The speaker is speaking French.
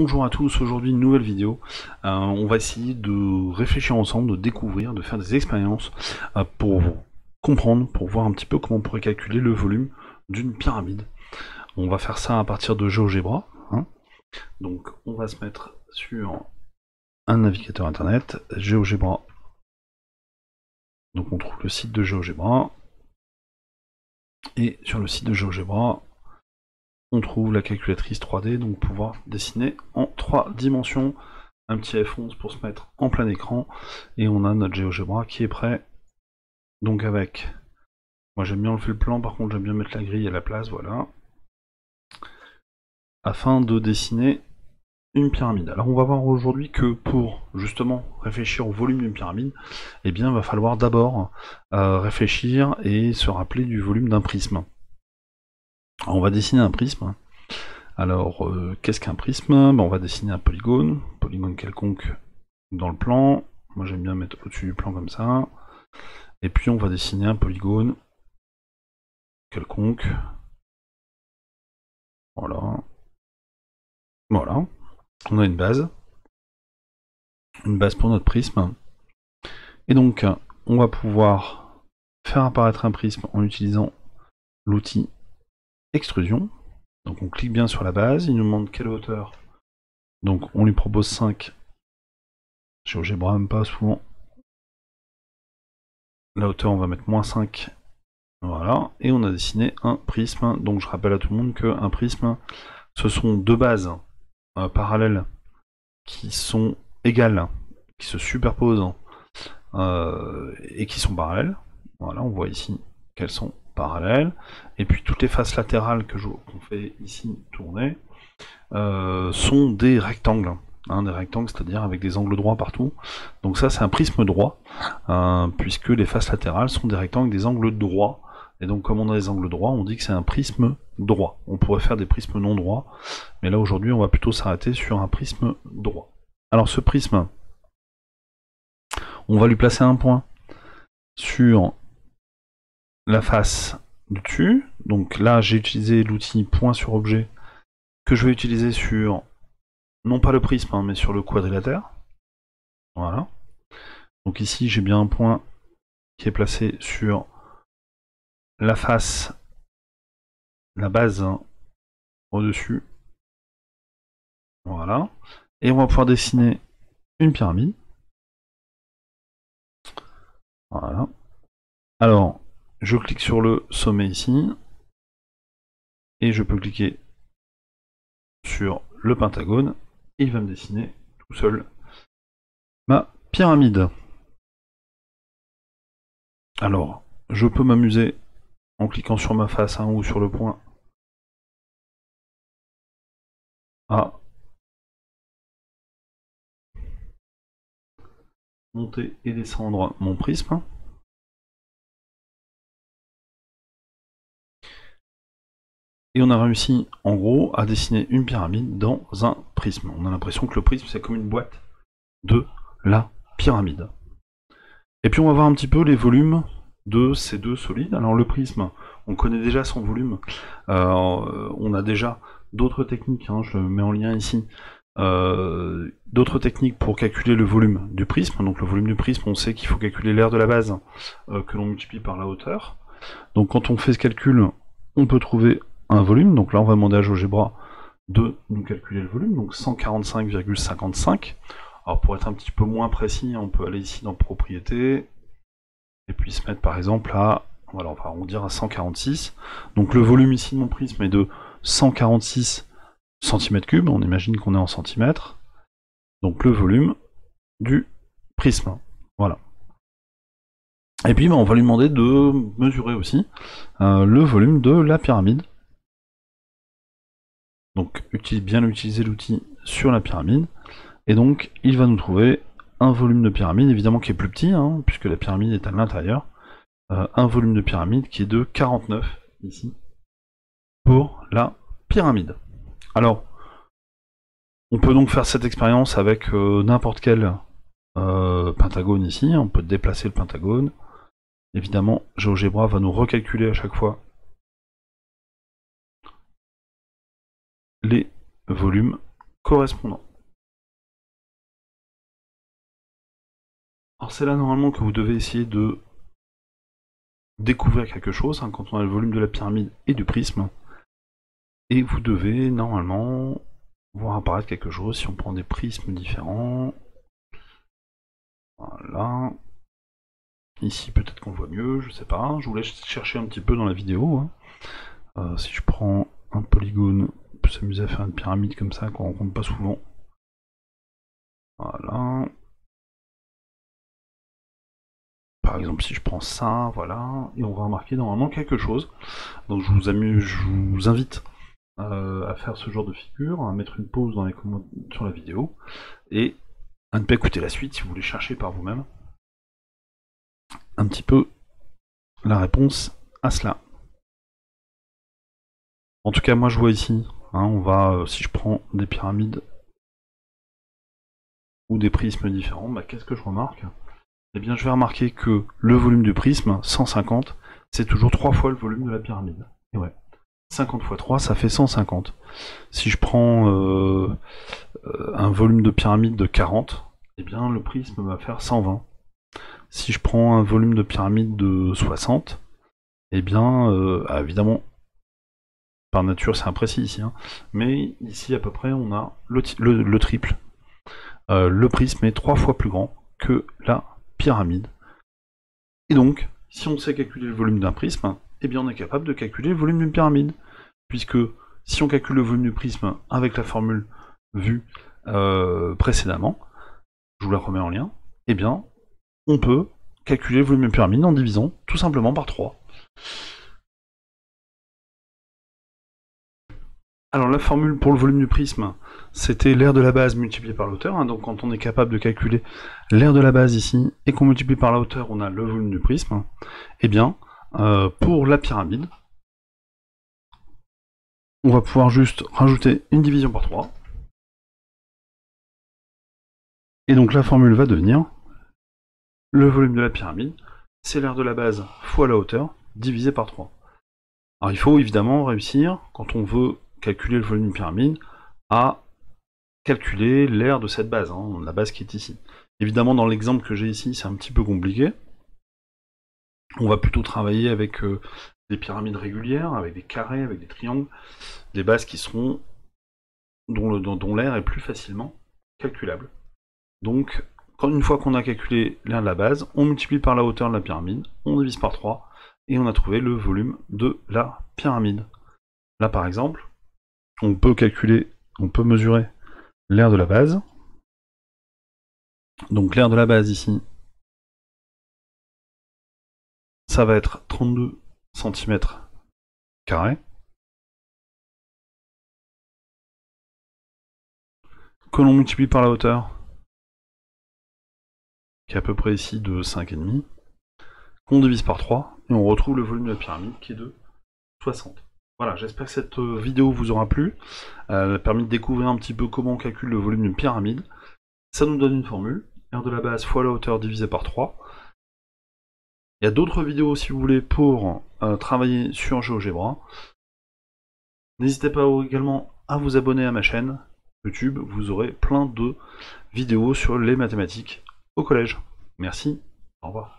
Bonjour à tous, aujourd'hui une nouvelle vidéo. On va essayer de réfléchir ensemble, de découvrir, de faire des expériences pour comprendre, pour voir un petit peu comment on pourrait calculer le volume d'une pyramide. On va faire ça à partir de GeoGebra. Donc on va se mettre sur un navigateur internet, GeoGebra. Donc on trouve le site de GeoGebra. Et sur le site de GeoGebra, on trouve la calculatrice 3D, donc pouvoir dessiner en 3 dimensions. Un petit F11 pour se mettre en plein écran, et on a notre GeoGebra qui est prêt. Donc avec, moi j'aime bien enlever le plan, par contre j'aime bien mettre la grille à la place, voilà. Afin de dessiner une pyramide. Alors on va voir aujourd'hui que pour justement réfléchir au volume d'une pyramide, eh bien il va falloir d'abord réfléchir et se rappeler du volume d'un prisme. Alors, on va dessiner un prisme. Alors, qu'est-ce qu'un prisme? On va dessiner un polygone quelconque dans le plan. Moi j'aime bien mettre au-dessus du plan comme ça. Et puis on va dessiner un polygone quelconque. Voilà. Voilà. On a une base pour notre prisme. Et donc, on va pouvoir faire apparaître un prisme en utilisant l'outil extrusion. Donc on clique bien sur la base, il nous demande quelle hauteur. Donc on lui propose 5. GeoGebra n'aime pas souvent. La hauteur, on va mettre -5. Voilà, et on a dessiné un prisme. Donc je rappelle à tout le monde qu'un prisme, ce sont deux bases parallèles qui sont égales, qui se superposent et qui sont parallèles. Voilà, on voit ici qu'elles sont parallèles. Et puis toutes les faces latérales qu'on fait ici tourner sont des rectangles. Des rectangles, c'est-à-dire avec des angles droits partout. Donc ça, c'est un prisme droit, puisque les faces latérales sont des rectangles, des angles droits. Et donc, comme on a des angles droits, on dit que c'est un prisme droit. On pourrait faire des prismes non droits, mais là aujourd'hui, on va plutôt s'arrêter sur un prisme droit. Alors, ce prisme, on va lui placer un point sur la face du dessus. Donc là, j'ai utilisé l'outil point sur objet que je vais utiliser sur, non pas le prisme, mais sur le quadrilatère. Voilà. Donc ici, j'ai bien un point qui est placé sur la face, la base au-dessus. Voilà. Et on va pouvoir dessiner une pyramide. Voilà. Alors, je clique sur le sommet ici. Et je peux cliquer sur le pentagone. Et il va me dessiner tout seul ma pyramide. Alors, je peux m'amuser en cliquant sur ma face ou sur le point à monter et descendre mon prisme. Et on a réussi, en gros, à dessiner une pyramide dans un prisme. On a l'impression que le prisme, c'est comme une boîte de la pyramide. Et puis on va voir un petit peu les volumes de ces deux solides. Alors le prisme, on connaît déjà son volume. On a déjà d'autres techniques, je le mets en lien ici. D'autres techniques pour calculer le volume du prisme. Donc le volume du prisme, on sait qu'il faut calculer l'aire de la base que l'on multiplie par la hauteur. Donc quand on fait ce calcul, on peut trouver un volume. Donc là on va demander à GeoGebra de nous calculer le volume, donc 145,55. Alors pour être un petit peu moins précis, on peut aller ici dans propriétés, et puis se mettre par exemple à, voilà, on va arrondir à 146. Donc le volume ici de mon prisme est de 146 cm3, on imagine qu'on est en centimètres. Donc le volume du prisme, voilà. Et puis on va lui demander de mesurer aussi le volume de la pyramide. Donc bien utiliser l'outil sur la pyramide. Et donc il va nous trouver un volume de pyramide, évidemment qui est plus petit, puisque la pyramide est à l'intérieur. Un volume de pyramide qui est de 49, ici, pour la pyramide. Alors, on peut donc faire cette expérience avec n'importe quel pentagone ici. On peut déplacer le pentagone. Évidemment, GeoGebra va nous recalculer à chaque fois les volumes correspondant. Alors c'est là normalement que vous devez essayer de découvrir quelque chose, hein, quand on a le volume de la pyramide et du prisme. Et vous devez normalement voir apparaître quelque chose si on prend des prismes différents. Voilà. Ici peut-être qu'on voit mieux, je sais pas. Je vous laisse chercher un petit peu dans la vidéo. Hein. Si je prends un polygone, on peut s'amuser à faire une pyramide comme ça qu'on rencontre pas souvent. Voilà. Par exemple, si je prends ça, voilà, et on va remarquer normalement quelque chose. Donc je vous invite à faire ce genre de figure, à mettre une pause dans les commentaires sur la vidéo, et à ne pas écouter la suite si vous voulez chercher par vous-même un petit peu la réponse à cela. En tout cas, moi je vois ici, hein, on va, si je prends des pyramides ou des prismes différents, bah, qu'est-ce que je remarque? Eh bien, je vais remarquer que le volume du prisme, 150, c'est toujours 3 fois le volume de la pyramide. Et ouais, 50 fois 3, ça fait 150. Si je prends un volume de pyramide de 40, eh bien, le prisme va faire 120. Si je prends un volume de pyramide de 60, eh bien, évidemment, par nature c'est imprécis ici, hein, mais ici à peu près on a le triple. Le prisme est 3 fois plus grand que la pyramide. Et donc, si on sait calculer le volume d'un prisme, eh bien on est capable de calculer le volume d'une pyramide. Puisque si on calcule le volume du prisme avec la formule vue précédemment, je vous la remets en lien, eh bien on peut calculer le volume d'une pyramide en divisant tout simplement par 3. Alors la formule pour le volume du prisme, c'était l'aire de la base multiplié par la hauteur, hein, donc quand on est capable de calculer l'aire de la base ici, et qu'on multiplie par la hauteur, on a le volume du prisme, eh bien, pour la pyramide, on va pouvoir juste rajouter une division par 3, et donc la formule va devenir le volume de la pyramide, c'est l'aire de la base fois la hauteur, divisé par 3. Alors il faut évidemment réussir, quand on veut calculer le volume d'une pyramide, à calculer l'aire de cette base, hein, la base qui est ici. Évidemment, dans l'exemple que j'ai ici, c'est un petit peu compliqué. On va plutôt travailler avec des pyramides régulières, avec des carrés, avec des triangles, des bases qui seront dont l'aire est plus facilement calculable. Donc, une fois qu'on a calculé l'aire de la base, on multiplie par la hauteur de la pyramide, on divise par 3, et on a trouvé le volume de la pyramide. Là, par exemple, on peut mesurer l'aire de la base. Donc l'aire de la base ici, ça va être 32 cm². Que l'on multiplie par la hauteur, qui est à peu près ici de 5,5, qu'on divise par 3, et on retrouve le volume de la pyramide qui est de 60. Voilà, j'espère que cette vidéo vous aura plu. Elle a permis de découvrir un petit peu comment on calcule le volume d'une pyramide. Ça nous donne une formule, l'aire de la base fois la hauteur divisé par 3. Il y a d'autres vidéos si vous voulez pour travailler sur GeoGebra. N'hésitez pas également à vous abonner à ma chaîne YouTube, vous aurez plein de vidéos sur les mathématiques au collège. Merci, au revoir.